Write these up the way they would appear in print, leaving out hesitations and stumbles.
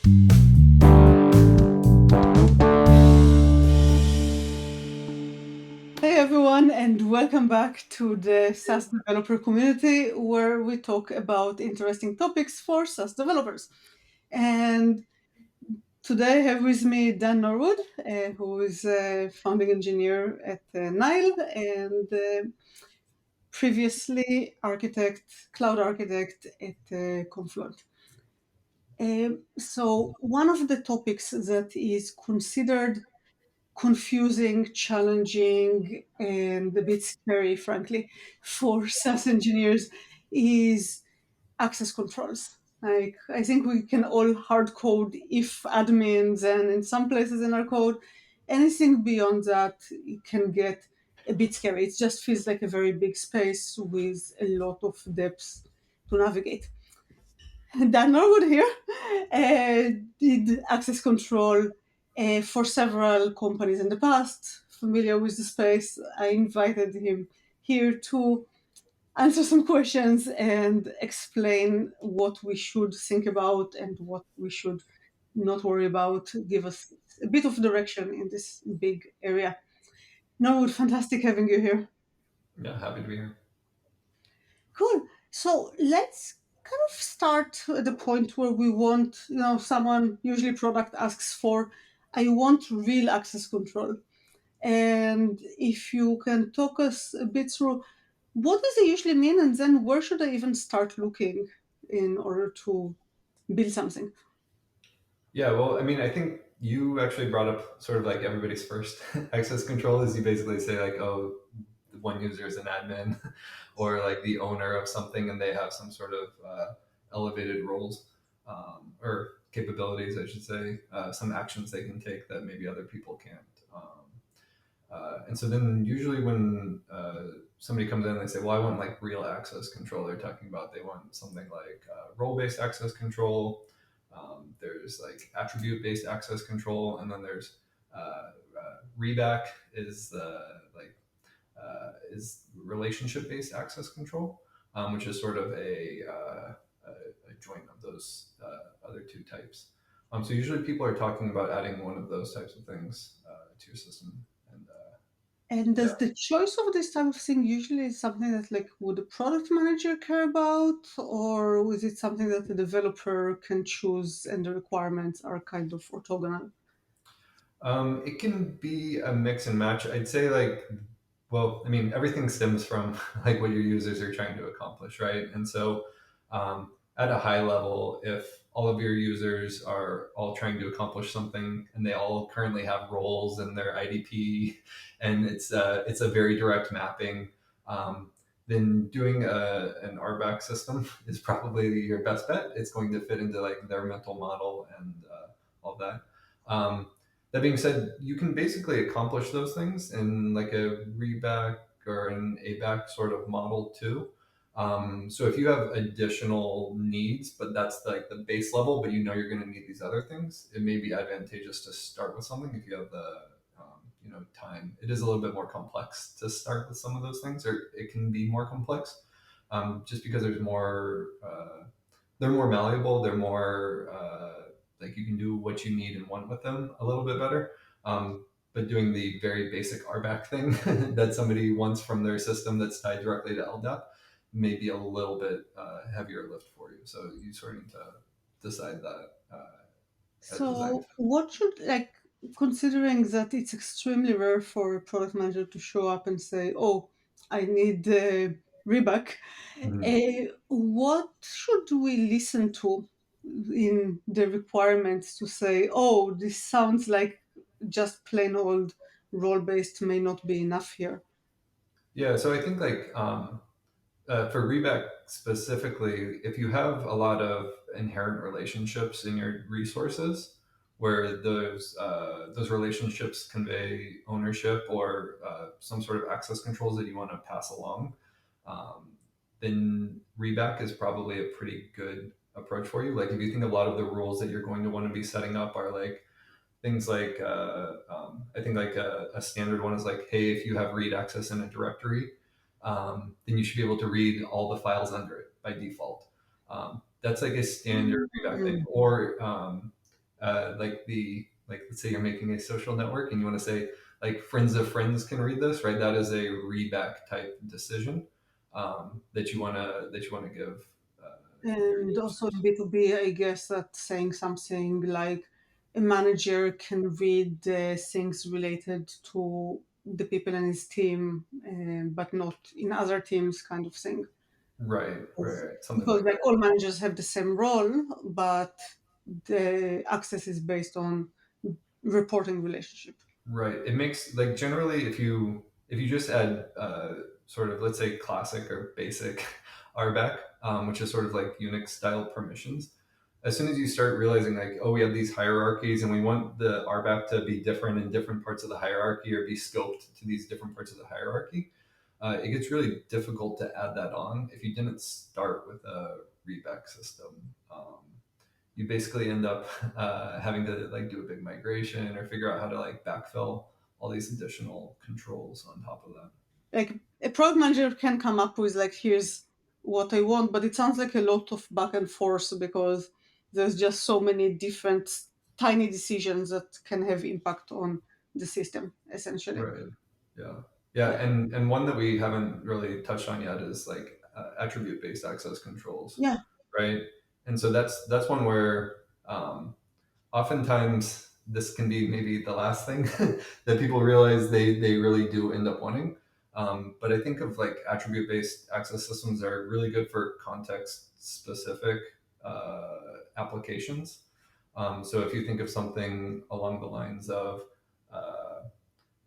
Hey everyone, and welcome back to the SaaS developer community where we talk about interesting topics for SaaS developers. And today I have with me Dan Norwood, who is a founding engineer at Nile and previously cloud architect at Confluent. So one of the topics that is considered confusing, challenging, and a bit scary, frankly, for SaaS engineers is access controls. Like, I think we can all hard code if admins, and in some places in our code, anything beyond that, it can get a bit scary. It just feels like a very big space with a lot of depth to navigate. Dan Norwood here did access control for several companies in the past, familiar with the space. I invited him here to answer some questions and explain what we should think about and what we should not worry about, give us a bit of direction in this big area. Norwood, fantastic having you here. Yeah, happy to be here. Cool. So let's kind of start at the point where we want, someone, usually product asks for, I want real access control. And if you can talk us a bit through what does it usually mean, and then where should I even start looking in order to build something? Yeah, well, I mean, I think you actually brought up sort of like everybody's first access control is you basically say like, oh, the one user is an admin or like the owner of something and they have some sort of elevated roles or capabilities, I should say, some actions they can take that maybe other people can't. And so then usually when somebody comes in and they say, well, I want like real access control, they're talking about they want something like role-based access control. There's like attribute-based access control, and then there's reback is the like is relationship-based access control, which is sort of a joint of those other two types. So usually people are talking about adding one of those types of things to your system, and And yeah. does the choice of this type of thing usually is something that like would a product manager care about, or is it something that the developer can choose and the requirements are kind of orthogonal? It can be a mix and match. I'd say like, well, I mean, everything stems from like what your users are trying to accomplish, right? And so, at a high level, if all of your users are all trying to accomplish something and they all currently have roles in their IDP, and it's a very direct mapping, then doing an RBAC system is probably your best bet. It's going to fit into like their mental model and all that. That being said, you can basically accomplish those things in like a reback or an ABAC sort of model too. So if you have additional needs, but that's like the base level, but you know you're going to need these other things, it may be advantageous to start with something if you have the time. It is a little bit more complex to start with some of those things, or it can be more complex, just because there's more. They're more malleable. They're more like you can do what you need and want with them a little bit better. But doing the very basic RBAC thing that somebody wants from their system that's tied directly to LDAP may be a little bit heavier lift for you. So you sort of need to decide that at design. So, what should like considering that it's extremely rare for a product manager to show up and say, "Oh, I need Reebok," Mhm. what should we listen to in the requirements to say, "Oh, this sounds like just plain old role based may not be enough here." Yeah, so I think like for Reback specifically, if you have a lot of inherent relationships in your resources, where those relationships convey ownership or some sort of access controls that you want to pass along, um, then Reback is probably a pretty good approach for you. Like if you think a lot of the rules that you're going to want to be setting up are like things like I think like a standard one is like, hey, if you have read access in a directory, then you should be able to read all the files under it by default. That's like a standard read back thing. Mm. Or like let's say you're making a social network and you want to say like friends of friends can read this, right? That is a readback type decision that you want to give your And also users. in B2B, I guess that saying something like a manager can read things related to the people in his team, but not in other teams, kind of thing. Right, right, right, something Because like like that. all managers have the same role, but the access is based on reporting relationship. Right. It makes like generally if you just add sort of let's say classic or basic RBAC, which is sort of like Unix style permissions. As soon as you start realizing like, oh, we have these hierarchies and we want the RBAC to be different in different parts of the hierarchy or be scoped to these different parts of the hierarchy, it gets really difficult to add that on if you didn't start with a readback system. You basically end up having to like do a big migration or figure out how to like backfill all these additional controls on top of that. Like a product manager can come up with like, here's what I want, but it sounds like a lot of back and forth because there's just so many different tiny decisions that can have impact on the system essentially. Right. Yeah. Yeah. Yeah. And one that we haven't really touched on yet is like attribute based access controls, Yeah. right? And so that's one where oftentimes this can be maybe the last thing that people realize they really do end up wanting. But I think of like attribute based access systems are really good for context specific applications. So if you think of something along the lines of uh,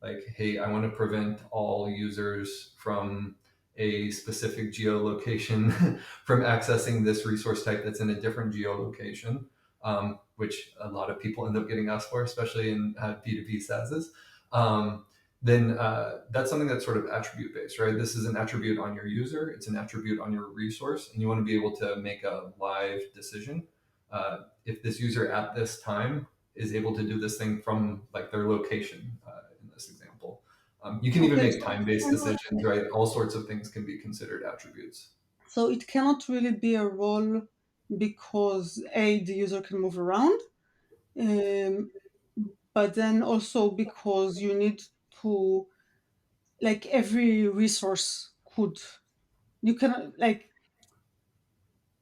like, hey, I want to prevent all users from a specific geolocation from accessing this resource type that's in a different geolocation, which a lot of people end up getting asked for, especially in P2P SaaSes. Then that's something that's sort of attribute based, right? This is an attribute on your user, it's an attribute on your resource, and you want to be able to make a live decision. If this user at this time is able to do this thing from like their location in this example. You can even Okay. make time-based decisions, right? All sorts of things can be considered attributes. So it cannot really be a role because A, the user can move around, um, but then also because you need to, like every resource could, you can, like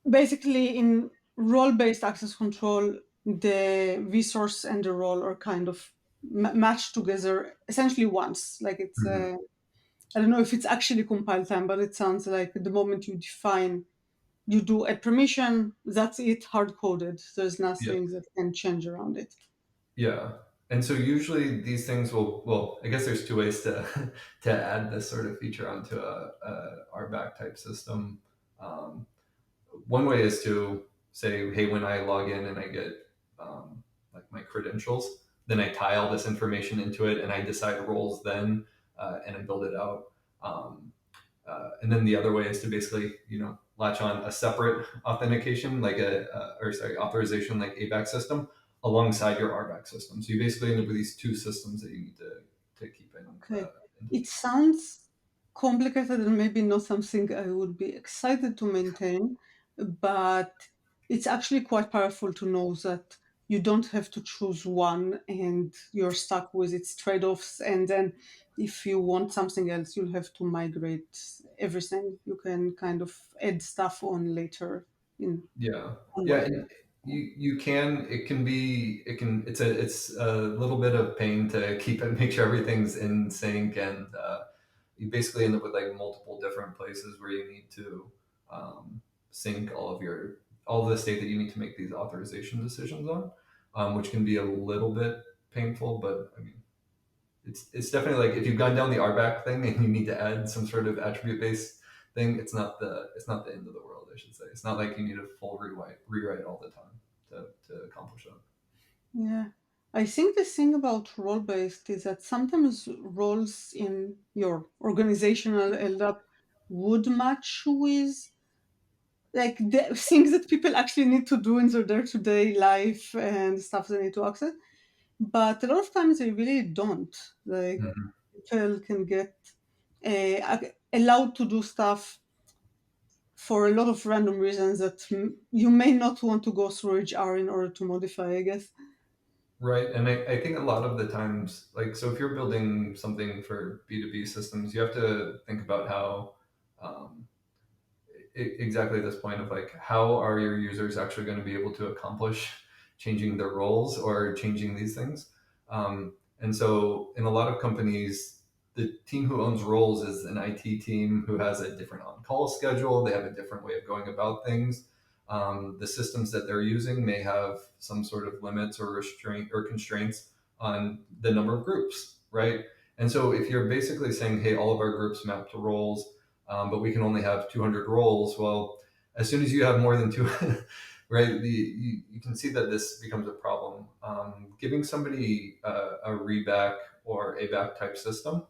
basically in role-based access control, the resource and the role are kind of matched together essentially once. Like it's, Mhm. I don't know if it's actually compile time, but it sounds like the moment you define, you do a permission, that's it, hard coded. There's Yeah, nothing that can change around it. yeah. And so usually these things will, well, I guess there's two ways to to add this sort of feature onto a RBAC type system. Um, One way is to say, hey, when I log in and I get like my credentials, then I tie all this information into it and I decide roles then and I build it out. Um, and then the other way is to basically, you know, latch on a separate authentication, like or sorry, authorization like ABAC system alongside your RBAC system. So you basically end up with these two systems that you need to keep Okay. in It sounds complicated and maybe not something I would be excited to maintain, but it's actually quite powerful to know that you don't have to choose one and you're stuck with its trade offs. And then if you want something else, you'll have to migrate everything. You can kind of add stuff on later in Yeah, one yeah, way. and you can it can be it can it's a little bit of pain to keep it make sure everything's in sync and you basically end up with like multiple different places where you need to sync all of the state that you need to make these authorization decisions on, which can be a little bit painful, but I mean it's definitely like if you've gone down the RBAC thing and you need to add some sort of attribute based thing, it's not the end of the world. I should say it's not like you need a full rewrite all the time to accomplish that. Yeah. I think the thing about role based is that sometimes roles in your organizational end up would match with like the things that people actually need to do in their day-to-day life and stuff they need to access. But a lot of times they really don't. Like Mhm. people can get allowed to do stuff for a lot of random reasons that you may not want to go through HR in order to modify, I guess. Right. And I think a lot of the times, like, so if you're building something for B2B systems, you have to think about how, um, exactly this point of like, how are your users actually going to be able to accomplish changing their roles or changing these things? And so in a lot of companies, the team who owns roles is an IT team who has a different on-call schedule. They have a different way of going about things. The systems that they're using may have some sort of limits or restraint or constraints on the number of groups, right? And so if you're basically saying, hey, all of our groups map to roles, but we can only have 200 roles. Well, as soon as you have more than two, right, you can see that this becomes a problem. Giving somebody a reback or a back type system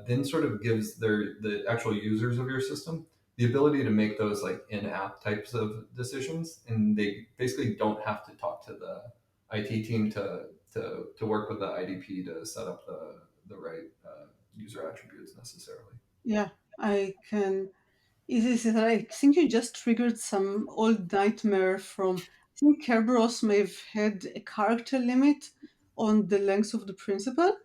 then sort of gives the actual users of your system the ability to make those like in-app types of decisions, and they basically don't have to talk to the IT team to work with the IDP to set up the right user attributes necessarily. Yeah, I can easily say that I think you just triggered some old nightmare from. I think Kerberos may have had a character limit on the length of the principal,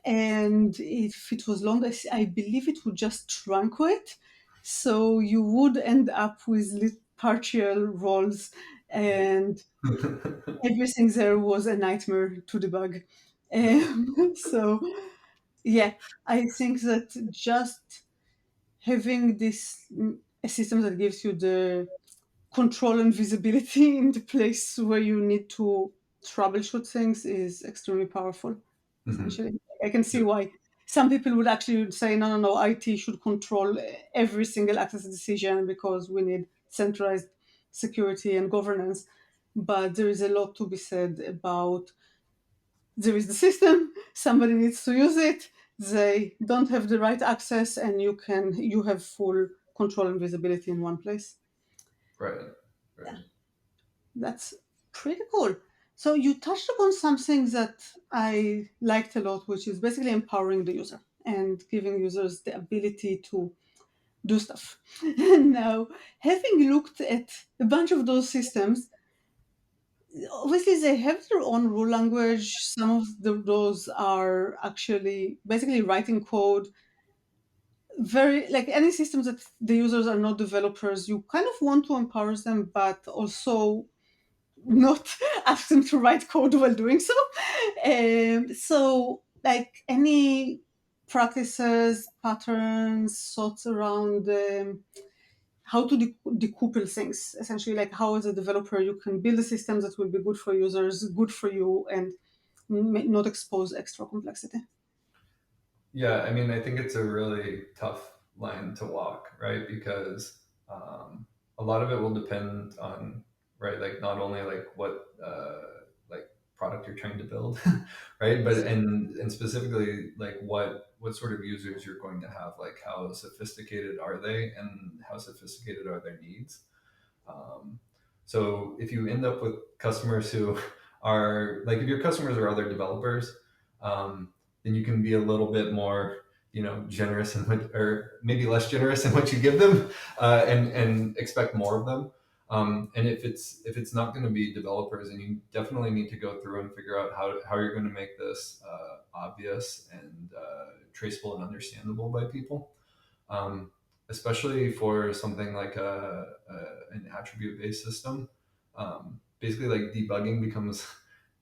and if it was long, I believe it would just truncate. So you would end up with partial roles, and everything there was a nightmare to debug. So yeah, I think that just having this a system that gives you the control and visibility in the place where you need to troubleshoot things is extremely powerful. Mhm. Essentially, I can see why some people would actually say, no, no, no, IT should control every single access decision because we need centralized security and governance. But there is a lot to be said about there is the system, somebody needs to use it, they don't have the right access, and you have full control and visibility in one place. Right, Yeah, right. that's pretty cool. So you touched upon something that I liked a lot, which is basically empowering the user and giving users the ability to do stuff. Now, having looked at a bunch of those systems, obviously they have their own rule language. Some of those are actually basically writing code. Very like any systems that the users are not developers, you kind of want to empower them, but also not ask them to write code while doing so. So, like any practices, patterns, thoughts around how to decouple things, essentially, like how as a developer you can build a system that will be good for users, good for you, and not expose extra complexity. Yeah, I mean, I think it's a really tough line to walk, right? Because a lot of it will depend on, right, like not only like what like product you're trying to build, right, but and specifically like what sort of users you're going to have, like how sophisticated are they, and how sophisticated are their needs. Um, so if you end up with customers who are like, if your customers are other developers, then you can be a little bit more, generous in what, or maybe less generous in what you give them, and expect more of them. And if it's not going to be developers, and you definitely need to go through and figure out how you're going to make this obvious and traceable and understandable by people, um, especially for something like an attribute based system. Basically, like debugging becomes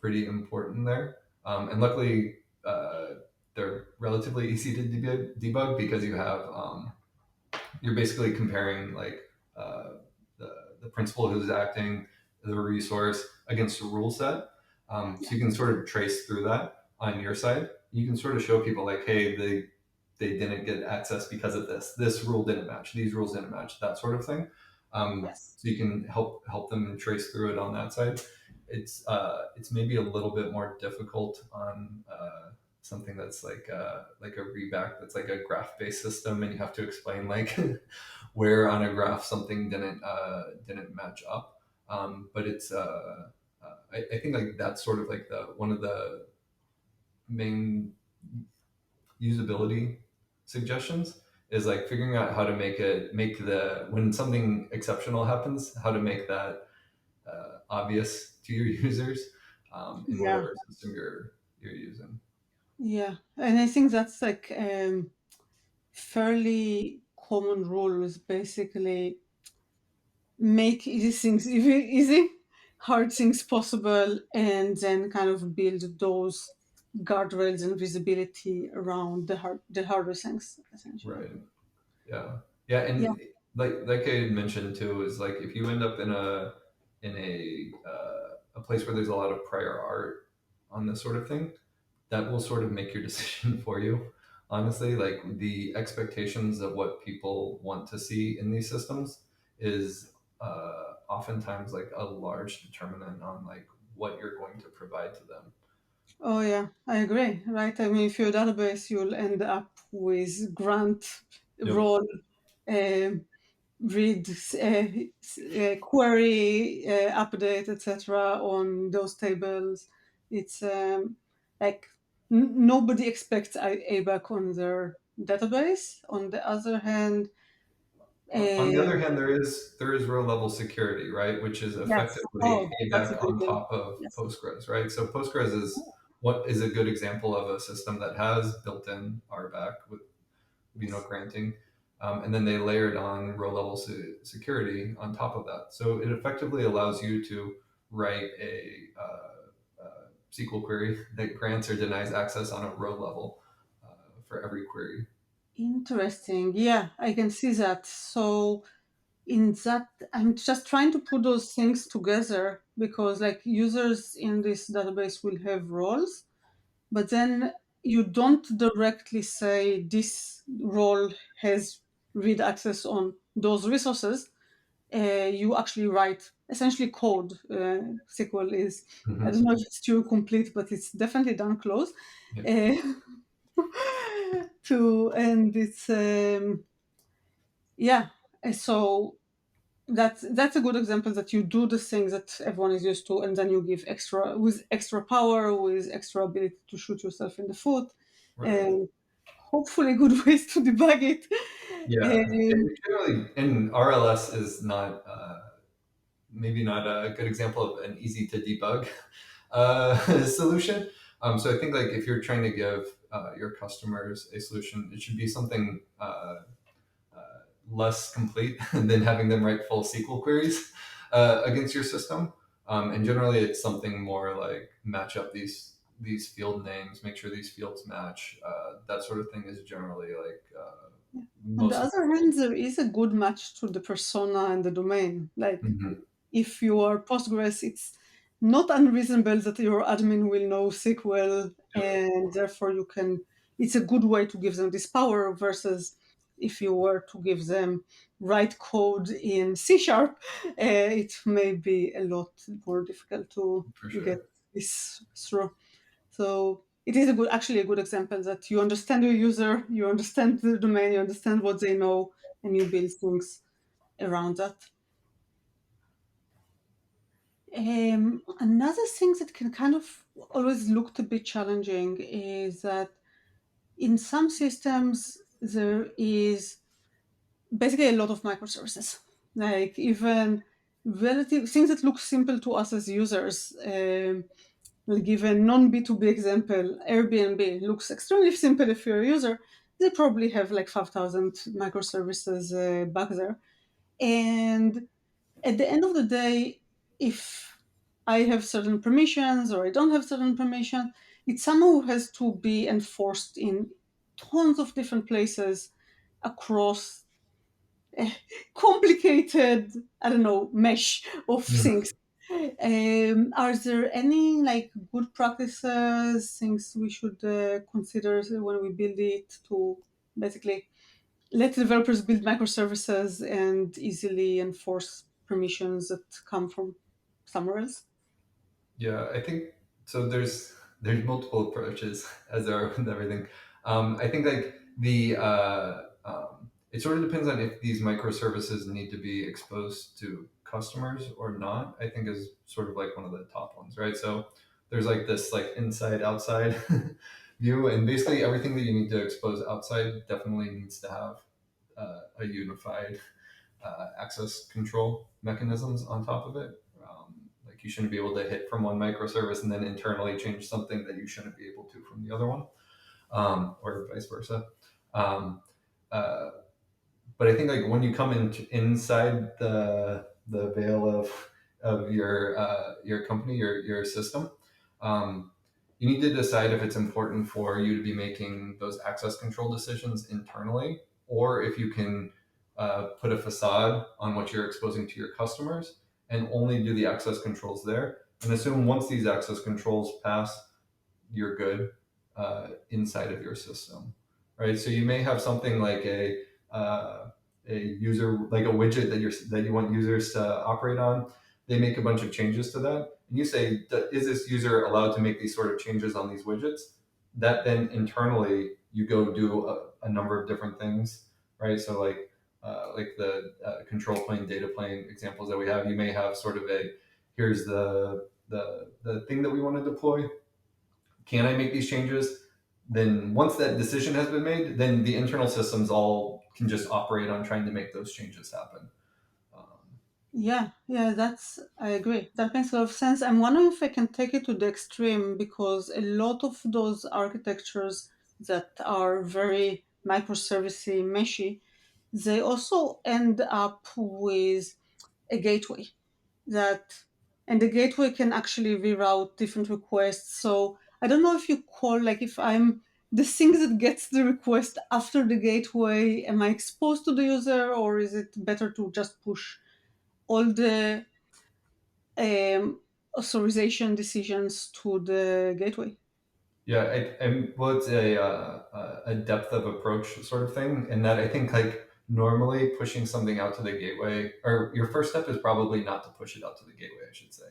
pretty important there. And luckily, they're relatively easy to debug because you're basically comparing like the principal who's acting, the resource against a rule set. Yeah. So you can sort of trace through that on your side. You can sort of show people like, hey, they didn't get access because of this. This rule didn't match. These rules didn't match. That sort of thing. Yes. So you can help them trace through it on that side. It's maybe a little bit more difficult on something that's like a reback that's like a graph based system, and you have to explain like where on a graph something didn't match up. But I think like that's sort of like the one of the main usability suggestions is like figuring out how to make the when something exceptional happens, how to make that obvious to your users. in Yeah, whatever system you're using. yeah, and I think that's like fairly common rule is basically make easy things easy, hard things possible, and then kind of build those guardrails and visibility around the harder things essentially. Right. Yeah. Yeah. Yeah. And like I had mentioned too, is like if you end up in a place where there's a lot of prior art on this sort of thing, that will sort of make your decision for you. Honestly, like the expectations of what people want to see in these systems is oftentimes like a large determinant on like what you're going to provide to them. Oh yeah, I agree. Right. I mean, if your database, you'll end up with grant, Yep. role, um read, query, update, etc. on those tables. It's like nobody expects ABAC on their database. On the other hand, On the other um, hand, there is row level security, right, which is yes, effectively oh, that's a ABAC big on deal. top of Yes, Postgres, right? So Postgres is what is a good example of a system that has built-in RBAC with granting, and then they layered on row level security on top of that. So it effectively allows you to write a SQL query that grants or denies access on a row level for every query. interesting. Yeah, I can see that. So in that, I'm just trying to put those things together because like users in this database will have roles, but then you don't directly say this role has read access on those resources. You actually write essentially code. SQL is, I don't Hmm. know if it's too complete, but it's definitely done close. Yeah. Uh, to and it's yeah. So that's a good example that you do the things that everyone is used to, and then you give extra with extra power, with extra ability to shoot yourself in the foot, Right. and hopefully good ways to debug it. Yeah. And Generally, and RLS is not maybe not a good example of an easy to debug solution. So I think like if you're trying to give your customers a solution, it should be something less complete than having them write full SQL queries against your system. And generally, it's something more like match up these field names, make sure these fields match. That sort of thing is generally like on the most other important. hand, there is a good match to the persona and the domain. Like Mhm. if you are Postgres, it's not unreasonable that your admin will know SQL, and therefore you can. It's a good way to give them this power versus if you were to give them write code in C sharp, it may be a lot more difficult to For get sure. this through. So it is actually a good example that you understand your user, you understand the domain, you understand what they know, and you build things around that. Another thing that can kind of always look a bit challenging is that in some systems there is basically a lot of microservices. Like even relative things that look simple to us as users. I'll give a non B2B example. Airbnb looks extremely simple if you're a user. They probably have like 5,000 microservices back there. And at the end of the day, if I have certain permissions or I don't have certain permission, it somehow has to be enforced in tons of different places across a complicated, I don't know, mesh of Mhm. things. Are there any like good practices, things we should consider when we build it to basically let developers build microservices and easily enforce permissions that come from somewhere else? Yeah, I think so. There's multiple approaches as there are with everything. I think like it sort of depends on if these microservices need to be exposed to customers or not. I think is sort of like one of the top ones, right? So there's like this like inside outside view, and basically everything that you need to expose outside definitely needs to have a unified access control mechanisms on top of it. Like you shouldn't be able to hit from one microservice and then internally change something that you shouldn't be able to from the other one, or vice versa. Um, uh, but I think like when you come inside the veil of your company, your system, um, you need to decide if it's important for you to be making those access control decisions internally, or if you can put a facade on what you're exposing to your customers and only do the access controls there, and assume once these access controls pass, you're good inside of your system, right? So you may have something like a user, like a widget that you want users to operate on. They make a bunch of changes to that, and you say, "Is this user allowed to make these sort of changes on these widgets?" That then internally you go do a number of different things, right? So like the control plane, data plane examples that we have, you may have sort of a here's the thing that we want to deploy. Can I make these changes? Then once that decision has been made, then the internal systems all can just operate on trying to make those changes happen. Um, Yeah, yeah, that's, I agree. That makes a lot of sense. I'm wondering if I can take it to the extreme because a lot of those architectures that are very microservice meshy, they also end up with a gateway that, and the gateway can actually reroute different requests. So I don't know if you call, like, if I'm the thing that gets the request after the gateway, am I exposed to the user, or is it better to just push all the authorization decisions to the gateway? yeah, well, it's a depth of approach sort of thing, in that I think like normally pushing something out to the gateway, or your first step is probably not to push it out to the gateway, I should say,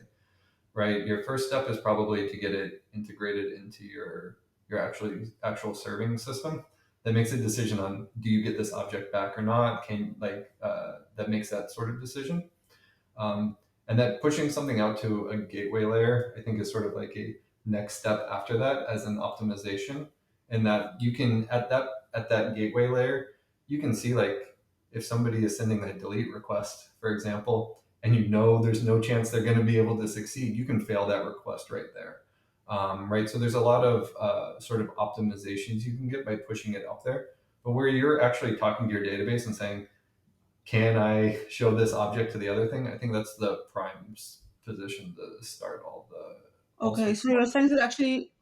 right? Your first step is probably to get it integrated into your actual serving system that makes a decision on do you get this object back or not. Can that makes that sort of decision. And that pushing something out to a gateway layer, I think, is sort of like a next step after that as an optimization. And that you can at that gateway layer, you can see like if somebody is sending a delete request, for example, and you know there's no chance they're going to be able to succeed, you can fail that request right there. Right. So there's a lot of sort of optimizations you can get by pushing it up there. But where you're actually talking to your database and saying, can I show this object to the other thing? I think that's the prime position to start all Okay, sorts so of. you're saying that actually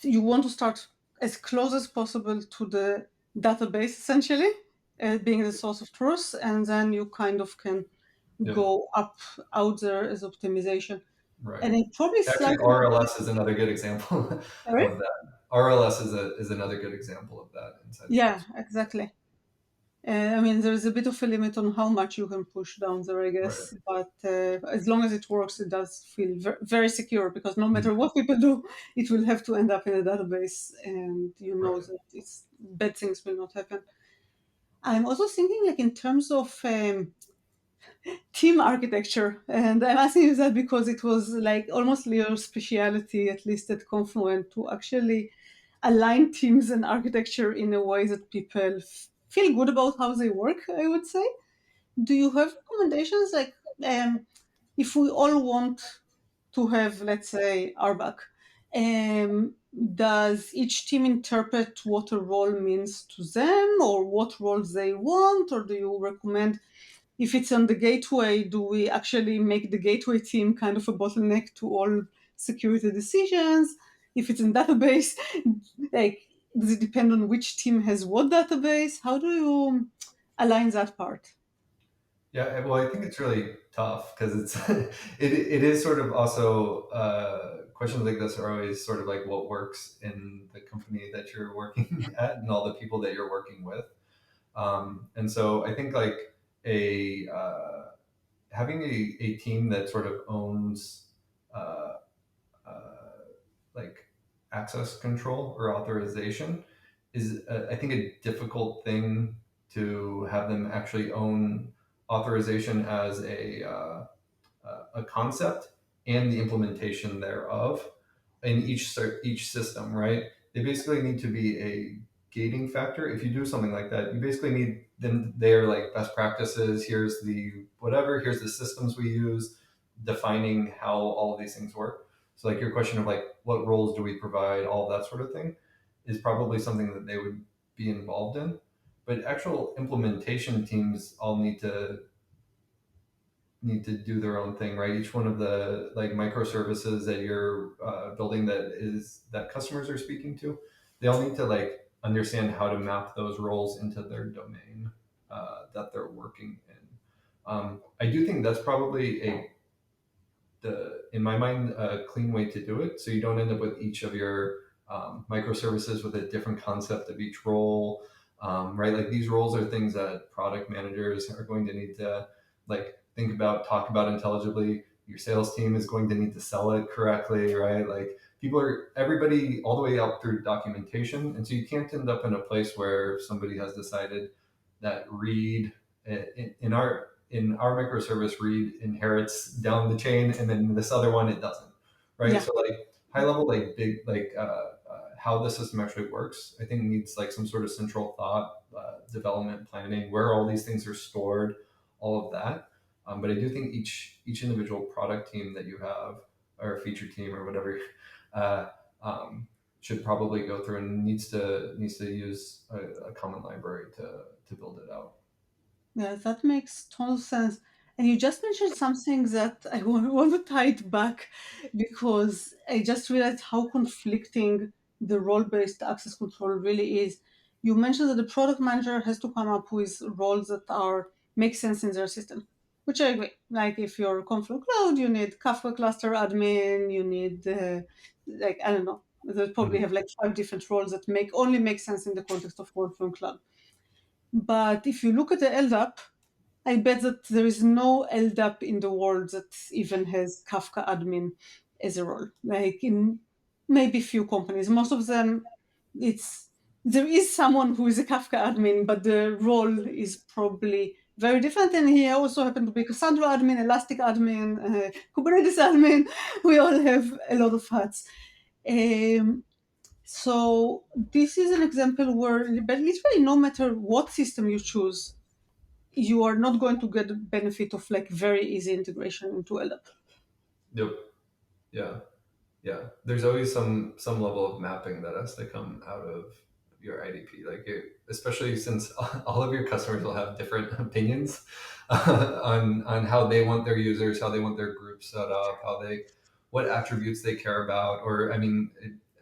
you want to start as close as possible to the database, essentially, being the source of truth, and then you kind of can Yep. go up out there as optimization. And Right. it probably Actually, slightly more RLS is difficult. another good example Sorry? of that. RLS is another good example of that inside of Yeah, Salesforce. exactly. I mean, there is a bit of a limit on how much you can push down there, I Right. guess. But as long as it works, it does feel very secure because no Mhm. matter what people do, it will have to end up in a database, and you know Right. that it's bad things will not happen. I'm also thinking, like, in terms of team architecture, and I'm asking you that because it was like almost your speciality, at least at Confluent, to actually align teams and architecture in a way that people feel good about how they work, I would say. Do you have recommendations, like, um, if we all want to have, let's say, RBAC, does each team interpret what a role means to them or what roles they want, or do you recommend, if it's on the gateway, do we actually make the gateway team kind of a bottleneck to all security decisions? If it's in database, like, does it depend on which team has what database? How do you align that part? Yeah. Well, I think it's really tough because it is sort of also questions like this are always sort of like what works in the company that you're working at and all the people that you're working with. And so I think like a having a team that sort of owns uh, uh, like access control or authorization is, I think, a difficult thing to have them actually own authorization as a concept and the implementation thereof in each system, right? They basically need to be a gating factor. If you do something like that, you basically need them. They're like best practices. Here's the whatever. Here's the systems we use. defining how all of these things work. So like your question of like what roles do we provide, all of that sort of thing, is probably something that they would be involved in. But actual implementation teams all need to do their own thing, right? Each one of the like microservices that you're building that customers are speaking to, they all need to like understand how to map those roles into their domain that they're working in. I do think that's probably in my mind, a clean way to do it. So you don't end up with each of your microservices with a different concept of each role, right? Like these roles are things that product managers are going to need to like think about, talk about intelligibly. Your sales team is going to need to sell it correctly, right? Like everybody all the way up through documentation. And so you can't end up in a place where somebody has decided that read in our microservice read inherits down the chain, and then this other one it doesn't, right? Yeah, So like high level, like big, like how the system actually works, I think needs like some sort of central thought, development planning, where all these things are stored, all of that. But I do think each individual product team that you have, or feature team or whatever, uh, um, should probably go through and needs to use a common library to build it out. yeah, that makes total sense. And you just mentioned something that I want to tie it back because I just realized how conflicting the role-based access control really is. You mentioned that the product manager has to come up with roles that are make sense in their system, which I agree. Like if you're Confluent Cloud, you need Kafka cluster admin, you need like I don't know, they probably Mhm. have like 5 different roles that only make sense in the context of Confluent Cloud. But if you look at the LDAP, I bet that there is no LDAP in the world that even has Kafka admin as a role. Like in maybe few companies, most of them, it's there is someone who is a Kafka admin, but the role is probably very different. And he also happened to be Cassandra admin, Elastic admin, Kubernetes admin. We all have a lot of hats. Um, so this is an example where, but literally, no matter what system you choose, you are not going to get the benefit of like very easy integration into LDAP. Yep. Yeah. Yeah. There's always some level of mapping that has to come out of your IDP. Especially since all of your customers will have different opinions on how they want their users, how they want their groups set up, what attributes they care about, or I mean,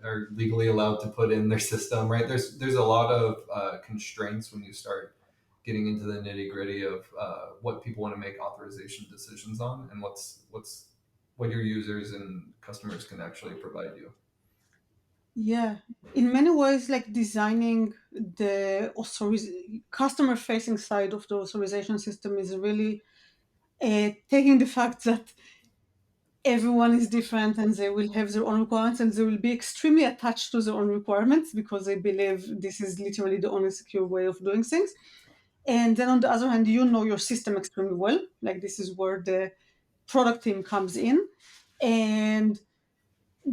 are legally allowed to put in their system. Right. There's a lot of constraints when you start getting into the nitty gritty of what people want to make authorization decisions on, and what your users and customers can actually provide you. Yeah, in many ways, like designing the customer facing side of the authorization system is really taking the fact that everyone is different and they will have their own requirements and they will be extremely attached to their own requirements because they believe this is literally the only secure way of doing things. And then on the other hand, you know your system extremely well. Like this is where the product team comes in and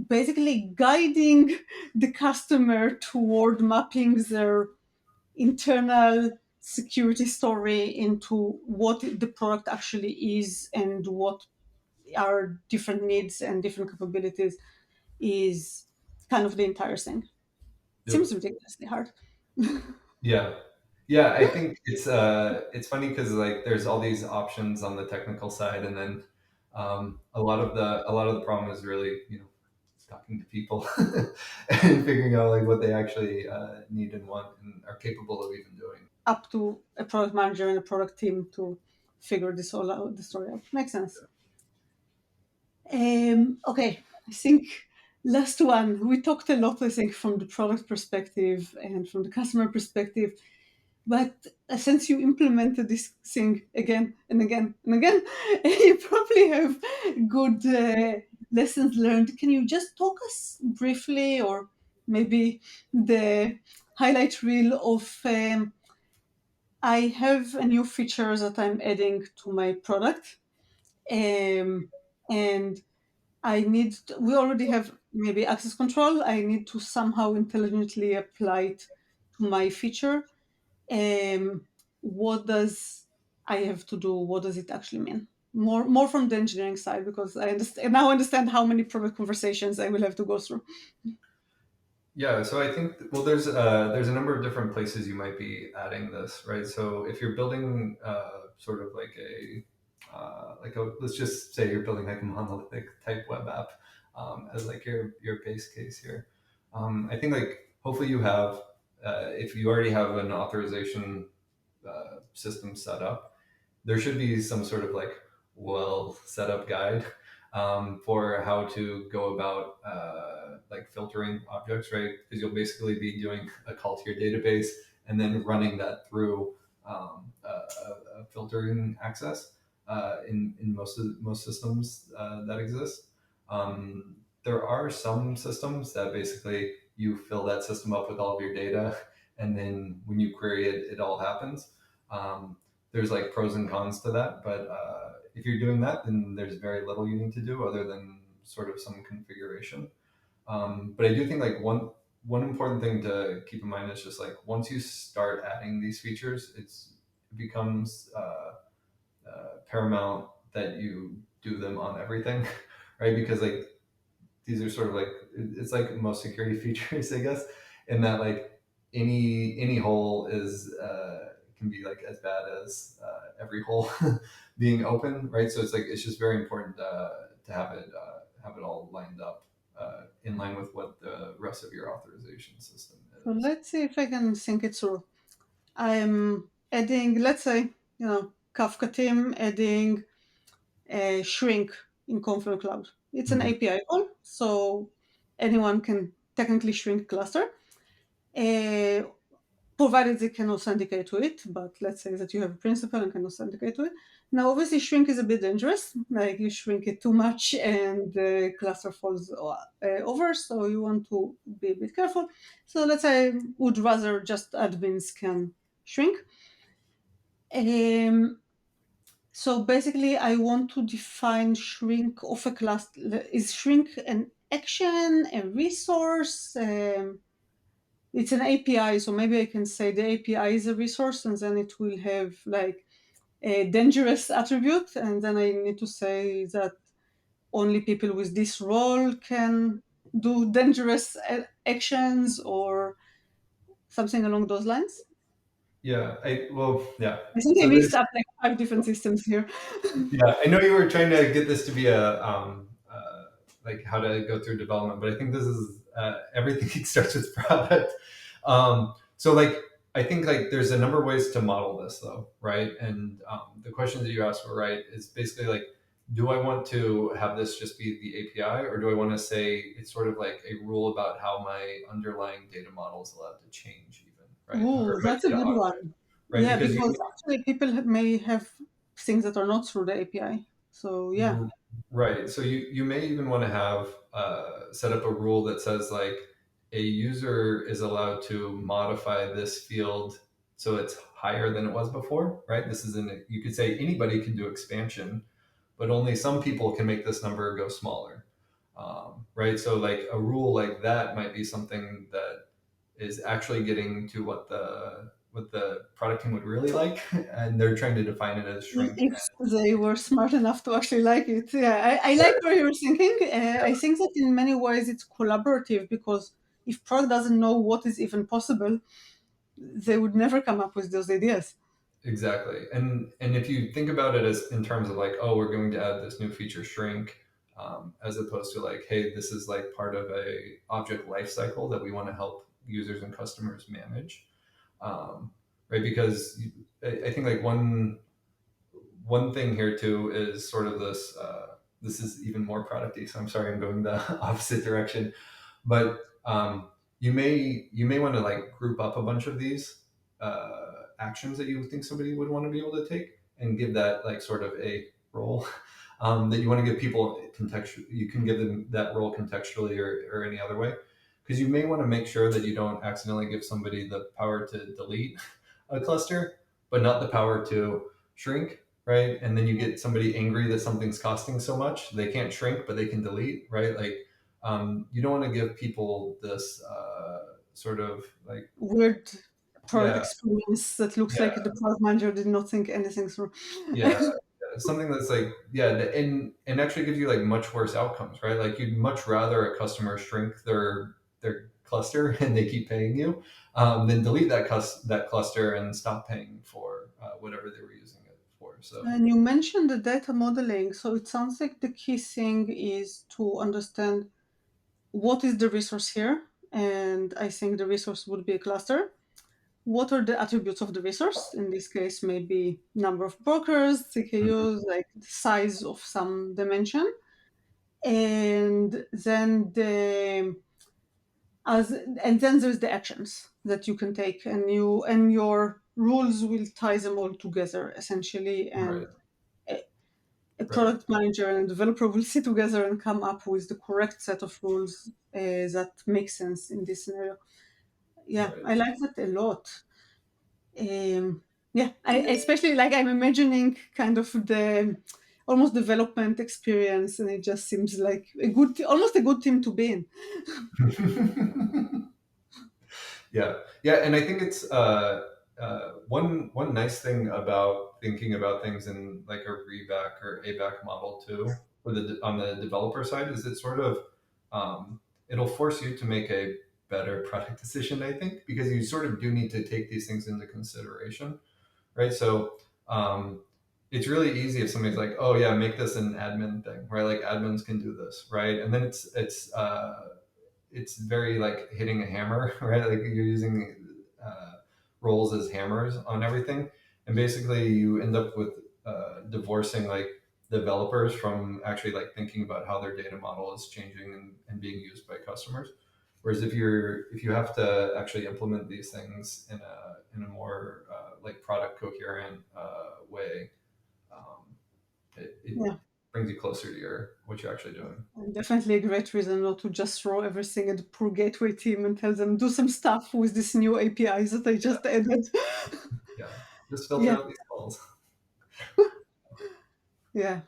basically guiding the customer toward mapping their internal security story into what the product actually is and what are different needs and different capabilities is kind of the entire thing. Seems Yep. ridiculously hard. Yeah. Yeah, I think it's funny because like there's all these options on the technical side, and then a lot of the problem is really talking to people and figuring out like what they actually need and want and are capable of even doing. Up to a product manager and a product team to figure this all out, the story out. Makes sense. Okay, I think last one. We talked a lot, I think, from the product perspective and from the customer perspective. But since you implemented this thing again and again and again, you probably have good lessons learned. Can you just talk us briefly, or maybe the highlight reel of I have a new feature that I'm adding to my product, and we already have maybe access control. I need to somehow intelligently apply it to my feature. What does I have to do? What does it actually mean? more from the engineering side, because I understand now understand how many product conversations I will have to go through. Yeah, so I think there's a number of different places you might be adding this, right? So if you're building sort of like a, let's just say you're building like a monolithic type web app as like your base case here. I think like hopefully you have if you already have an authorization system set up, there should be some sort of like well set up guide for how to go about like filtering objects, right? Because you'll basically be doing a call to your database and then running that through a filtering access in most systems that exist. There are some systems that basically you fill that system up with all of your data, and then when you query it, it all happens. Um, there's like pros and cons to that, but if you're doing that, then there's very little you need to do other than sort of some configuration. But I do think like one important thing to keep in mind is just like once you start adding these features, it becomes paramount that you do them on everything, right? Because like these are sort of like it's like most security features, I guess, in that like any hole is can be like as bad as every hole being open, right? So it's like it's just very important to have it all lined up in line with what the rest of your authorization system So is. let's see if I can think it through. I'm adding, let's say, Kafka team adding a shrink in Confluent Cloud. It's an Mhm. API call, so anyone can technically shrink cluster, uh, provided they can authenticate to it. But let's say that you have a principal and can authenticate to it. Now, obviously, shrink is a bit dangerous. Like you shrink it too much and the cluster falls over, so you want to be a bit careful. So let's say I would rather just admins can shrink. Um, so basically, I want to define shrink of a class. Is shrink an action, a resource? It's an API, so maybe I can say the API is a resource, and then it will have like a dangerous attribute, and then I need to say that only people with this role can do dangerous actions or something along those lines. Yeah, I well, yeah. I think I So mixed there's up like five different systems here. Yeah, I know you were trying to get this to be a like how to go through development, but I think this is everything starts with product. So like I think like there's a number of ways to model this though, right? And the questions that you asked were right. Is basically like, do I want to have this just be the API, or do I want to say it's sort of like a rule about how my underlying data model is allowed to change, even right, or Oh, my that's a data good object, one. right? Yeah, Because because actually people may have things that are not through the API. So yeah. Right. So you may even want to have set up a rule that says like a user is allowed to modify this field so it's higher than it was before, right? This is in you could say anybody can do expansion, but only some people can make this number go smaller, right? So like a rule like that might be something that is actually getting to what the product team would really like, and they're trying to define it as shrink. If they were smart enough to actually like it. Yeah, I like where you're thinking. I think that in many ways it's collaborative, because if product doesn't know what is even possible, they would never come up with those ideas. Exactly. And if you think about it as in terms of like, oh, we're going to add this new feature shrink, as opposed to like, hey, this is like part of a object lifecycle that we want to help users and customers manage, right? Because I think like one thing here too is sort of this. This is even more producty, so I'm sorry I'm going the opposite direction, but you may want to like group up a bunch of these actions that you think somebody would want to be able to take and give that like sort of a role that you want to give people contextual. You can give them that role contextually or any other way, because you may want to make sure that you don't accidentally give somebody the power to delete a cluster but not the power to shrink, right? And then you get somebody angry that something's costing so much they can't shrink but they can delete, right? Like you don't want to give people this sort of like Weird product yeah experience that looks yeah like the product manager did not think anything through. yeah something that's like and actually gives you like much worse outcomes, right? Like you'd much rather a customer shrink their cluster and they keep paying you, than delete that cluster and stop paying for whatever they were using it for. So And you mentioned the data modeling. So it sounds like the key thing is to understand what is the resource here. And I think the resource would be a cluster. What are the attributes of the resource? In this case, maybe number of brokers, mhm, CKUs, like the size of some dimension. And then there's the actions that you can take, and your rules will tie them all together essentially. And right, a, a right, product manager and a developer will sit together and come up with the correct set of rules that make sense in this scenario. Yeah, right. I like that a lot. Yeah, I especially like I'm imagining kind of the almost development experience, and it just seems like almost a good team to be in. Yeah, and I think it's one nice thing about thinking about things in like a reback or ABAC model too, for on the developer side, is it sort of it'll force you to make a better product decision, I think, because you sort of do need to take these things into consideration, right? So it's really easy if somebody's like, oh yeah, make this an admin thing, right? Like admins can do this, right? And then it's very like hitting a hammer, right? Like you're using roles as hammers on everything, and basically you end up with divorcing like developers from actually like thinking about how their data model is changing and being used by customers. Whereas if you have to actually implement these things in a more like product coherent way, um, it Yeah, brings you closer to your what you're actually doing. and definitely a great reason not to just throw everything at the poor gateway team and tell them do some stuff with this new APIs that I just added. Yeah, just filter Yeah, out these calls. yeah.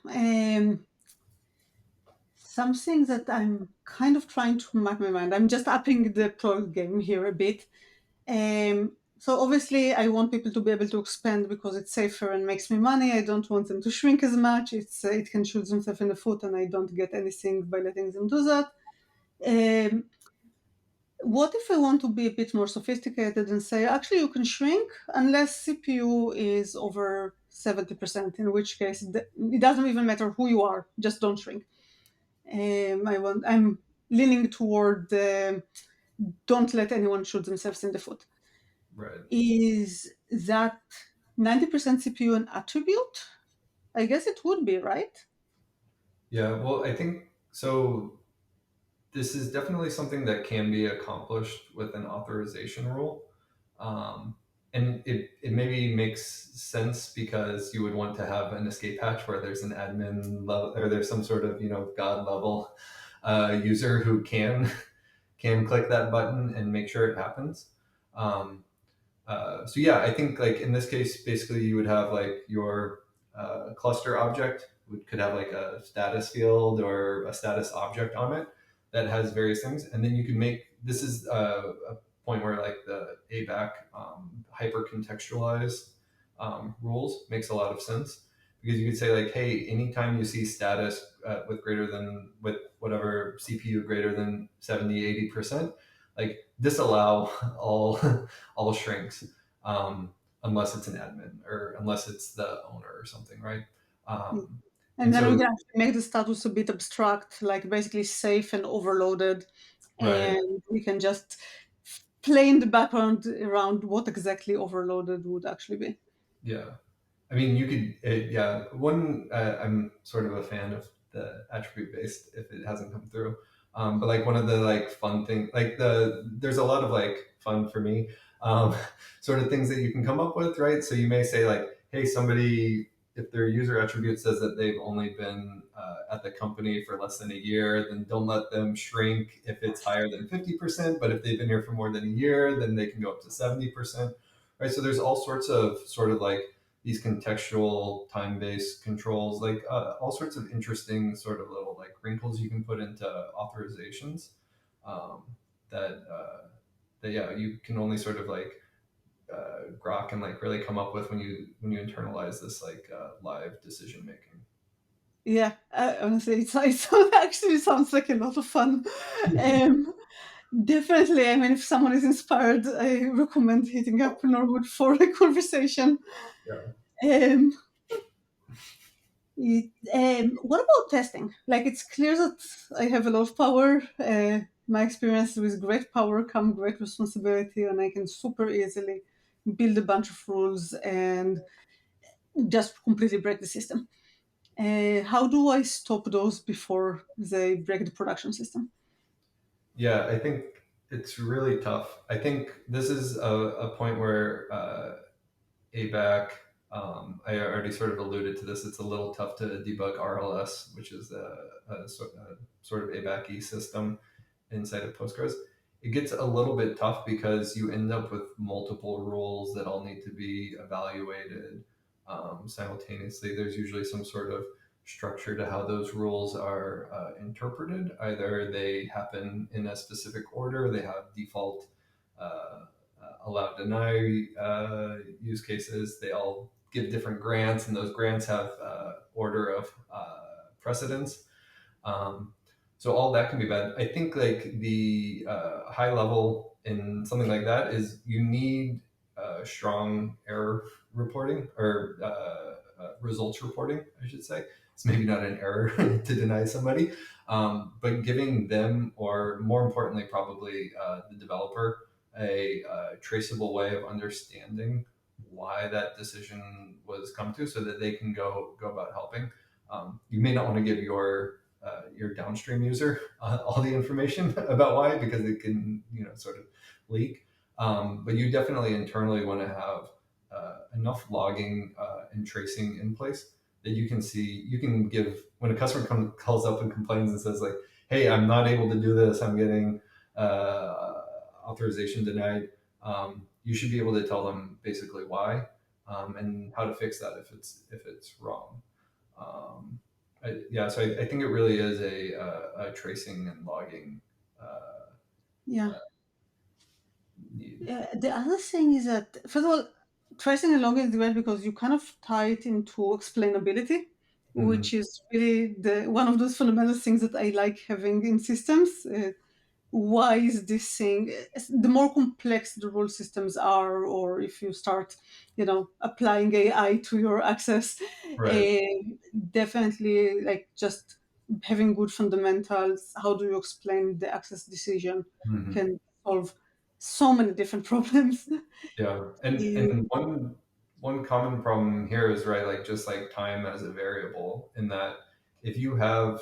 Something that I'm kind of trying to map my mind. I'm just upping the product game here a bit. So obviously, I want people to be able to expand because it's safer and makes me money. I don't want them to shrink as much. It can shoot themselves in the foot, and I don't get anything by letting them do that. Um, what if I want to be a bit more sophisticated and say, actually, you can shrink unless CPU is over 70%, in which case it doesn't even matter who you are, just don't shrink. I'm leaning toward don't let anyone shoot themselves in the foot. Right. Is that 90% CPU an attribute? I guess it would be, right? Yeah, well, I think so. This is definitely something that can be accomplished with an authorization rule. Um, and it maybe makes sense because you would want to have an escape hatch where there's an admin level or there's some sort of, God level user who can click that button and make sure it happens. Um, so yeah, I think like in this case, basically you would have like your cluster object could have like a status field or a status object on it that has various things, and then you can make this is a point where like the ABAC hyper contextualized rules makes a lot of sense because you could say like, hey, anytime you see status with whatever CPU greater than 70-80%, like disallow all all shrinks, unless it's an admin or unless it's the owner or something, right? Mm. Um, And and then we so, can actually make the status a bit abstract, like basically safe and overloaded. right, And we can just play in the background around what exactly overloaded would actually be. yeah. I mean, you could, yeah. One, I'm sort of a fan of the attribute based if it hasn't come through. But like one of the like fun thing, like there's a lot of like fun for me, um, sort of things that you can come up with, right? So you may say like, hey, somebody, if their user attribute says that they've only been at the company for less than a year, then don't let them shrink if it's higher than 50%. But if they've been here for more than a year, then they can go up to 70%, right? So there's all sorts of sort of like these contextual time-based controls, like all sorts of interesting sort of little like wrinkles you can put into authorizations, um, that yeah, you can only sort of like Grok can like really come up with when you internalize this like live decision making. Yeah, honestly, it actually sounds like a lot of fun. Um, Definitely. I mean, if someone is inspired, I recommend hitting up Norwood for a conversation. Yeah. Um, what about testing? Like, it's clear that I have a lot of power. My experience with great power come great responsibility, and I can super easily build a bunch of rules and just completely break the system. How do I stop those before they break the production system? Yeah, I think it's really tough. I think this is a point where ABAC, I already sort of alluded to this. It's a little tough to debug RLS, which is a sort of ABAC-y system inside of Postgres. It gets a little bit tough because you end up with multiple rules that all need to be evaluated simultaneously. There's usually some sort of structure to how those rules are interpreted. Either they happen in a specific order, they have default allow deny use cases. They all give different grants, and those grants have order of precedence. Um, so all that can be bad. I think like the high level in something like that is you need strong error reporting or results reporting, I should say. It's maybe not an error to deny somebody, but giving them, or more importantly, probably the developer, a traceable way of understanding why that decision was come to, so that they can go about helping. You may not want to give your downstream user all the information about why, because it can sort of leak. But you definitely internally want to have enough logging and tracing in place that you can give when a customer calls up and complains and says like, "Hey, I'm not able to do this. I'm getting authorization denied." You should be able to tell them basically why and how to fix that if it's wrong. Um, yeah, so I think it really is a tracing and logging uh, Yeah. need. The other thing is that, first of all, tracing and logging is great because you kind of tie it into explainability, Hmm. which is really the one of those fundamental things that I like having in systems. Why is this thing? The more complex the rule systems are, or if you start, applying AI to your access, Right. definitely like just having good fundamentals. How do you explain the access decision Hmm. can solve so many different problems. Yeah, Eh, and one common problem here is right, like just like time as a variable. In that, if you have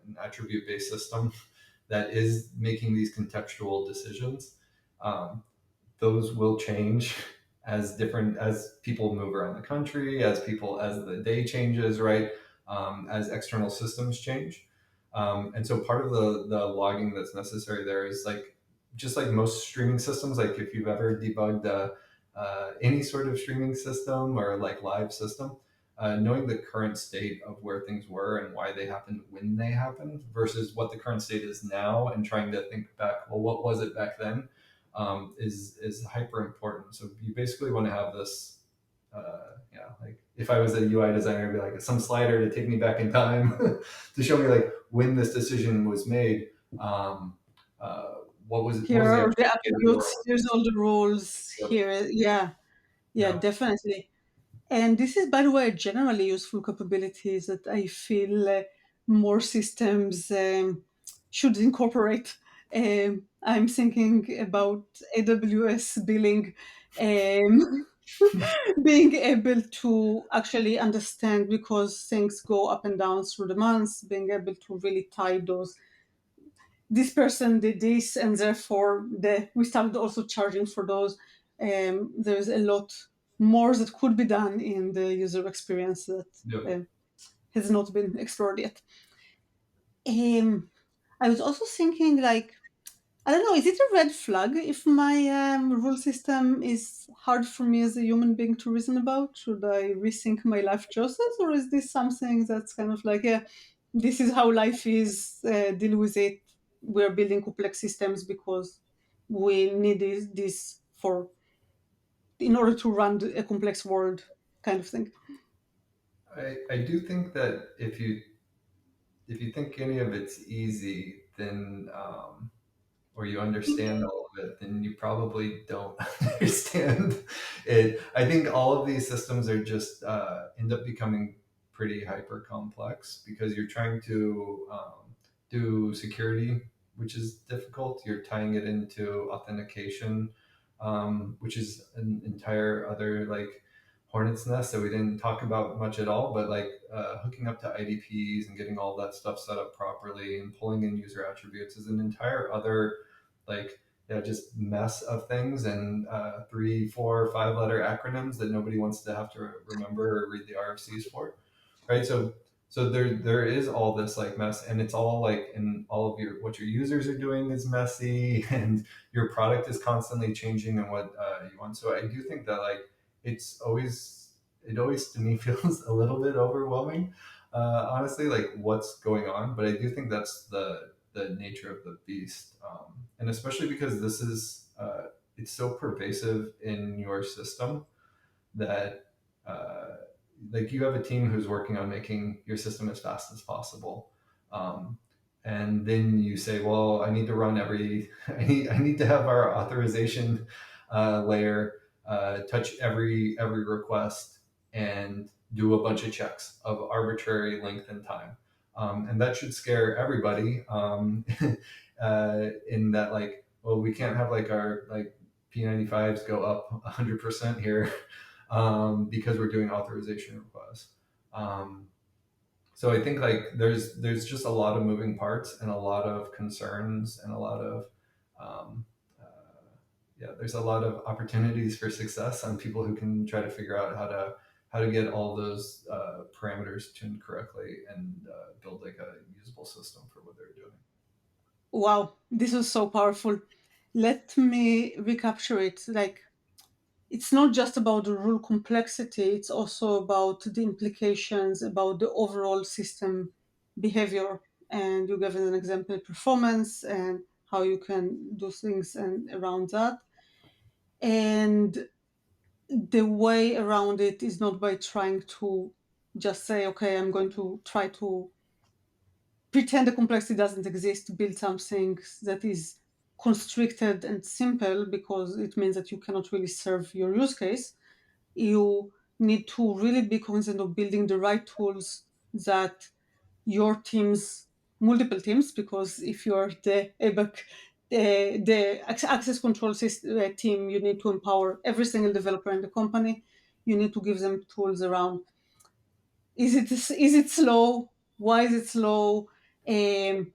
an attribute based system that is making these contextual decisions, um, those will change as people move around the country, as the day changes, right? As external systems change. And so part of the logging that's necessary there is like just like most streaming systems, like if you've ever debugged any sort of streaming system or like live system, knowing the current state of where things were and why they happened when they happened versus what the current state is now, and trying to think back, well, what was it back then, is hyper important. So you basically want to have this, yeah, like if I was a UI designer, it'd be like some slider to take me back in time to show me like when this decision was made. Um, uh, what Here was the are actual the state of the attributes. world? Here's all the rules. Yep. Here, yeah, yeah, Yeah. definitely. And this is, by the way, a generally useful capabilities that I feel more systems should incorporate. I'm thinking about AWS billing, um, being able to actually understand because things go up and down through the months, being able to really tie those. This person did this, and therefore we started also charging for those. There's a lot more that could be done in the user experience that Yep. um, has not been explored yet. Um, I was also thinking, like, I don't know, is it a red flag if my rule system is hard for me as a human being to reason about? Should I rethink my life choices, or is this something that's kind of like, yeah, this is how life is, deal with it? We're building complex systems because we need this for. in order to run a complex world, kind of thing. I do think that if you think any of it's easy, then or you understand all of it, then you probably don't understand it. I think all of these systems are just end up becoming pretty hyper complex because you're trying to do security, which is difficult. You're tying it into authentication, which is an entire other like hornet's nest that we didn't talk about much at all. But like hooking up to IDPs and getting all that stuff set up properly and pulling in user attributes is an entire other like just mess of things and 3, 4, 5 letter acronyms that nobody wants to have to remember or read the RFCs for, right? So there is all this like mess, and it's all like in all of your what your users are doing is messy, and your product is constantly changing and what you want. So I do think that like it always to me feels a little bit overwhelming, honestly, like what's going on. But I do think that's the nature of the beast, and especially because this is it's so pervasive in your system that like you have a team who's working on making your system as fast as possible. Um, and then you say, well, I need to run every, I need to have our authorization layer touch every request and do a bunch of checks of arbitrary length and time. And that should scare everybody in that like, well, we can't have like our like P95s go up 100% here because we're doing authorization requests. Um, so I think like there's just a lot of moving parts and a lot of concerns and a lot of there's a lot of opportunities for success on people who can try to figure out how to get all those parameters tuned correctly and build like a usable system for what they're doing. Wow, this was so powerful. Let me recapture it. Like, it's not just about the rule complexity, it's also about the implications about the overall system behavior. And you gave an example performance and how you can do things and around that. And the way around it is not by trying to just say, okay, I'm going to try to pretend the complexity doesn't exist, build something that is constricted and simple, because it means that you cannot really serve your use case. You need to really be cognizant of building the right tools that your teams, multiple teams, because if you're the ABAC, access control system, team, you need to empower every single developer in the company. You need to give them tools around, is it slow? Why is it slow? Um,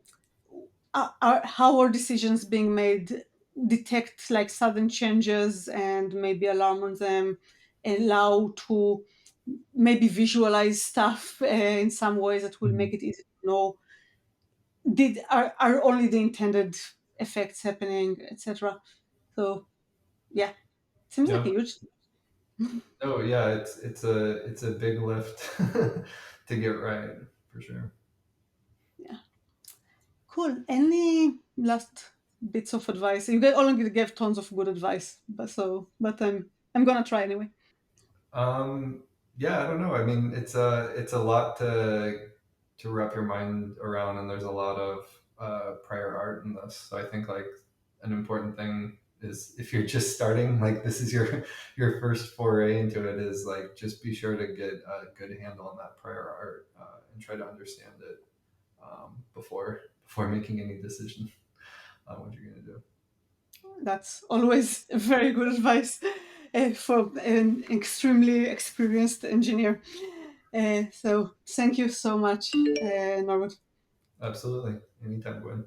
how are decisions being made? Detect like sudden changes and maybe alarm on them. Allow to maybe visualize stuff in some ways that will make Mhm. it easy to know are only the intended effects happening, etc. So yeah, seems like a Yeah. huge. Oh yeah, it's a big lift to get right for sure. Yeah, cool. Any last bits of advice? You guys only gave tons of good advice, but I'm gonna try anyway. Um, yeah, I don't know. I mean, it's a lot to wrap your mind around, and there's a lot of prior art in this. So I think like an important thing is if you're just starting, like this is your your first foray into it, is like just be sure to get a good handle on that prior art and try to understand it before making any decision on what you're going to do. That's always very good advice for an extremely experienced engineer. So thank you so much, Norwood. Absolutely, anytime, Gwen.